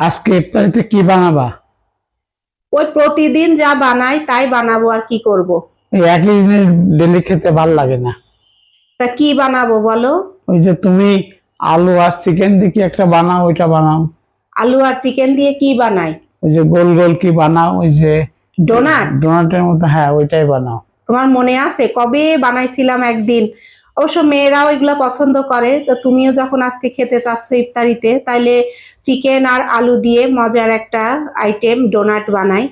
আজকে ইফতারিতে কি বানাবা? ওই প্রতিদিন যা বানাই তাই বানাবো, আর কি করব। এই একই জিনিস ডেলি খেতে ভাল লাগে না। তা কি বানাবো বলো? ওই যে তুমি আলু আর চিকেন দিয়ে কি একটা বানাও, ওইটা বানাও। আলু আর চিকেন দিয়ে কি বানাই? ওই যে গোল গোল কি বানাও, ওই যে ডোনাট। ডোনাটের মতো, হ্যাঁ ওইটাই বানাও। তোমার মনে আছে কবে বানাইছিলাম একদিন? অবশ্য মেয়েরাও এগুলো পছন্দ করে, তো তুমিও যখন আজকে খেতে চাচ্ছ ইফতারিতে, তাইলে চিকেন আর আলু দিয়ে মজার একটা আইটেম ডোনাট বানাই।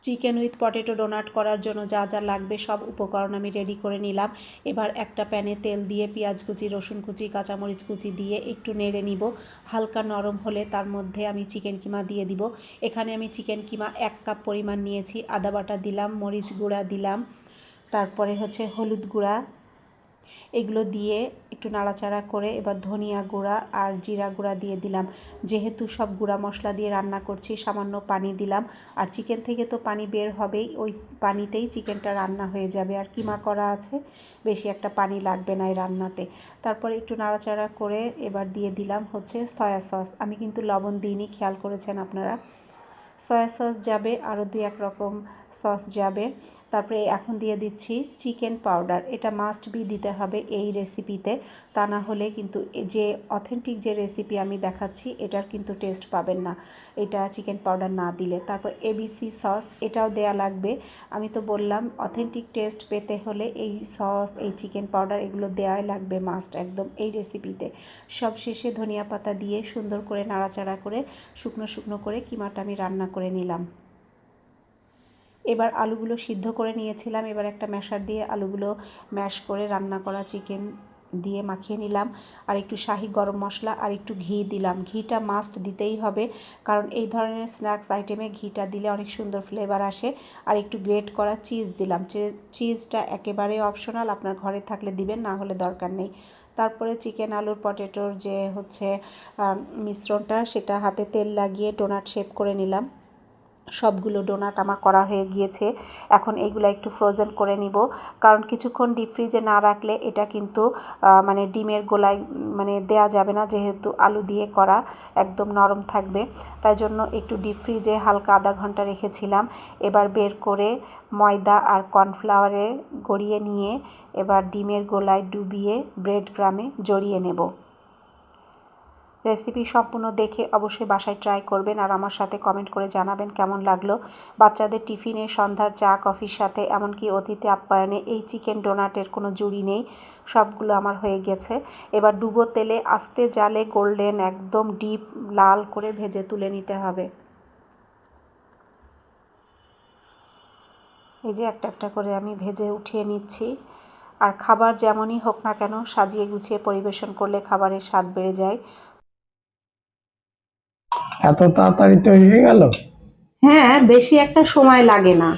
চিকেন উইথ পটেটো ডোনাট করার জন্য যা যা লাগবে সব উপকরণ আমি রেডি করে নিলাম। এবার একটা প্যানে তেল দিয়ে পেঁয়াজ কুচি, রসুন কুচি, কাঁচামরিচ কুচি দিয়ে একটু নেড়ে নিব। হালকা নরম হলে তার মধ্যে আমি চিকেন কিমা দিয়ে দিব। এখানে আমি চিকেন কিমা 1 কাপ পরিমাণ নিয়েছি। আদা বাটা দিলাম, মরিচ গুঁড়া দিলাম, তারপরে হলুদ গুঁড়া, এগুলো দিয়ে একটু নাড়াচাড়া করে এবার ধনিয়া গুঁড়া আর জিরা গুঁড়া দিয়ে দিলাম। যেহেতু সব গুঁড়া মশলা দিয়ে রান্না করছি, সামান্য পানি দিলাম। আর চিকেন থেকে তো পানি বের হবেই, ওই পানিতেই চিকেনটা রান্না হয়ে যাবে। আর কিমা করা আছে, বেশি একটা পানি লাগবে না এই রান্নাতে। তারপরে একটু নাড়াচাড়া করে এবার দিয়ে দিলাম সয়া সস। আমি কিন্তু লবণ দিইনি, খেয়াল করেছেন আপনারা। সয়া সস যাবে, আরও 2-1 রকম সস যাবে। তারপরে এখন দিয়ে দিচ্ছি চিকেন পাউডার। এটা মাস্ট বি দিতে হবে এই রেসিপিতে, তা না হলে কিন্তু যে অথেন্টিক যে রেসিপি আমি দেখাচ্ছি এটার কিন্তু টেস্ট পাবেন না এটা চিকেন পাউডার না দিলে। তারপর এবিসি সস, এটাও দেয়া লাগবে। আমি তো বললাম অথেন্টিক টেস্ট পেতে হলে এই সস, এই চিকেন পাউডার এগুলো দেওয়াই লাগবে মাস্ট একদম এই রেসিপিতে। সব শেষে ধনিয়া পাতা দিয়ে সুন্দর করে নাড়াচাড়া করে শুকনো শুকনো করে কিমাটা আমি রান্না করে নিলাম। এবার আলুগুলো সিদ্ধ করে নিয়েছিলাম, এবার একটা ম্যাশার দিয়ে আলুগুলো ম্যাশ করে রান্না করা চিকেন দিয়ে মাখিয়ে নিলাম। আর একটু শাহি গরম মশলা আর একটু ঘি দিলাম। ঘিটা মাস্ট দিতেই হবে, কারণ এই ধরনের স্ন্যাক্স আইটেমে ঘিটা দিলে অনেক সুন্দর ফ্লেভার আসে। আর একটু গ্রেট করা চিজ দিলাম। চিজটা একেবারে অপশনাল, আপনার ঘরে থাকলে দিবেন, না হলে দরকার নেই। তারপরে চিকেন আলুর পটেটোর যে মিশ্রণটা, সেটা হাতে তেল লাগিয়ে ডোনাট শেপ করে নিলাম। সবগুলো ডোনাট আমার করা হয়ে গিয়েছে। এখন এইগুলো একটু ফ্রোজেন করে নিব, কারণ কিছুক্ষণ ডিপ ফ্রিজে না রাখলে এটা কিন্তু ডিমের গোলায় দেয়া যাবে না, যেহেতু আলু দিয়ে করা, একদম নরম থাকবে। তাই জন্য একটু ডিপ ফ্রিজে হালকা আধা ঘন্টা রেখেছিলাম। এবার বের করে ময়দা আর কর্নফ্লাওয়ারে গড়িয়ে নিয়ে এবার ডিমের গোলায় ডুবিয়ে ব্রেড ক্রামে জড়িয়ে নেব। রেসিপি সম্পূর্ণ দেখে অবশ্যই বাসায় ট্রাই করবেন আর আমার সাথে কমেন্ট করে জানাবেন কেমন লাগলো। বাচ্চাদের টিফিনে, সন্ধ্যার চা কফির সাথে, এমনকি অতিথি আপ্যায়নে এই চিকেন ডোনাটের কোনো জুড়ি নেই। সবগুলো আমার হয়ে গেছে। এবার ডুবো তেলে আস্তে জালে গোল্ডেন একদম ডিপ লাল করে ভেজে তুলে নিতে হবে। এই যে একটা একটা করে আমি ভেজে উঠিয়ে নিচ্ছি। আর খাবার যেমনই হোক না কেন, সাজিয়ে গুছিয়ে পরিবেশন করলে খাবারের স্বাদ বেড়ে যায়। এত তাড়াতাড়ি তৈরি হয়ে গেল? হ্যাঁ, বেশি একটা সময় লাগে না।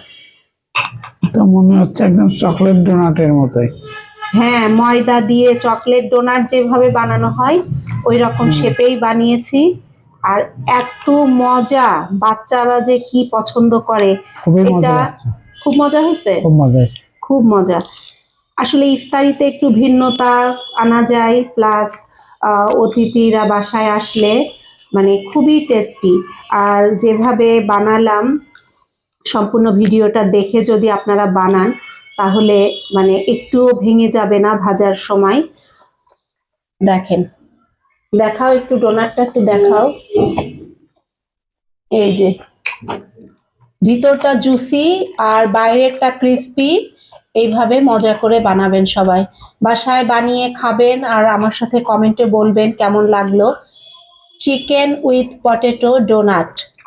তো মনে হচ্ছে একদম চকলেট ডোনাটের মতোই। হ্যাঁ, ময়দা দিয়ে চকলেট ডোনাট যেভাবে বানানো হয় ওই রকম শেপেই বানিয়েছি। আর এত মজা, বাচ্চারা যে কি পছন্দ করে। খুবই মজা এটা লাগছে। খুব মজা হয়েছে, খুব মজা হয়েছে। খুব মজা। আসলে ইফতারিতে একটু ভিন্নতা আনা যায়, প্লাস অতিথিরা বাসায় আসলে খুবই টেস্টি। আর যেভাবে বানালাম, সম্পূর্ণ ভিডিওটা দেখে যদি আপনারা বানান, তাহলে একটুও ভেঙে যাবে না ভাজার সময়। দেখেন, দেখাও একটু ডোনাটটা, একটু দেখাও। এই যে ভিতরটা জুসি আর বাইরেরটা ক্রিস্পি। এইভাবে মজা করে বানাবেন সবাই, বাসায় বানিয়ে খাবেন আর আমার সাথে কমেন্টে বলবেন কেমন লাগলো। Chicken with potato donut.